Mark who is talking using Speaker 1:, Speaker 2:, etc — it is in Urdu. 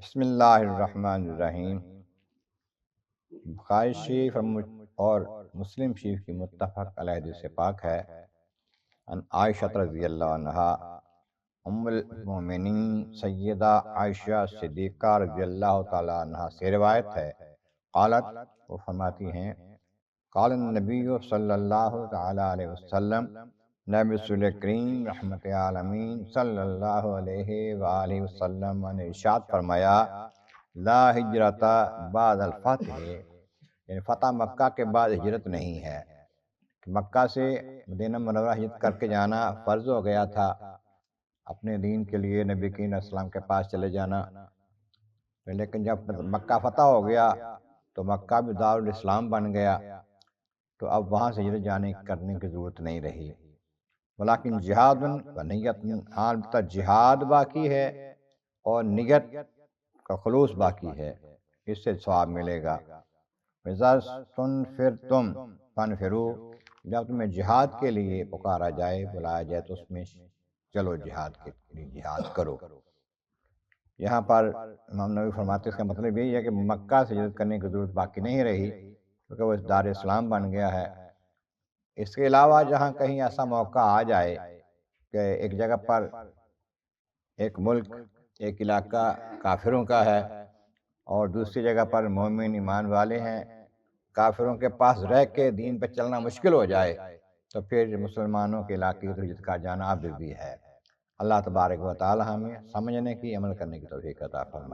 Speaker 1: بسم اللہ الرحمن الرحیم۔ بخاری شریف اور مسلم شریف کی متفق علیہ حدیث پاک ہے۔ ان عائشہ رضی اللہ عنہا ام المؤمنین سیدہ عائشہ صدیقہ رضی اللہ تعالی عنہا سے روایت ہے، قالت، وہ فرماتی ہیں، قال النبی صلی اللہ تعالی علیہ وسلم، نبی رسول کریم رحمت عالمین صلی اللہ علیہ وآلہ وسلم نے ارشاد فرمایا، لا ہجرت بعد الفتح، یعنی فتح مکہ کے بعد ہجرت نہیں ہے۔ مکہ سے مدینہ منورہ ہجرت کر کے جانا فرض ہو گیا تھا، اپنے دین کے لیے نبی کریم علیہ السلام کے پاس چلے جانا، لیکن جب مکہ فتح ہو گیا تو مکہ بھی دارالاسلام بن گیا، تو اب وہاں سے ہجرت جانے کرنے کی ضرورت نہیں رہی۔ ولیکن جہاد و نیت، البتہ جہاد باقی ہے اور نیت کا خلوص باقی ہے، اس سے ثواب ملے گا۔ وَإِذَا اسْتُنْفِرْتُمْ فَانْفِرُوا، جب تمہیں جہاد کے لیے پکارا جائے، بلایا جائے تو اس میں چلو، جہاد کے لیے جہاد کرو۔ یہاں پر امام نووی فرماتے ہیں، اس کا مطلب یہی ہے کہ مکہ سے ہجرت کرنے کی ضرورت باقی نہیں رہی، کیونکہ وہ دار اسلام بن گیا ہے۔ اس کے علاوہ جہاں کہیں ایسا موقع آ جائے کہ ایک جگہ پر ایک ملک، ایک علاقہ کافروں کا ہے اور دوسری جگہ پر مومن ایمان والے ہیں، کافروں کے پاس رہ کے دین پہ چلنا مشکل ہو جائے، تو پھر مسلمانوں کے علاقے کی ہجرت کا جانا اب بھی ہے۔ اللہ تبارک و تعالی ہمیں سمجھنے کی، عمل کرنے کی توفیق عطا فرمائے۔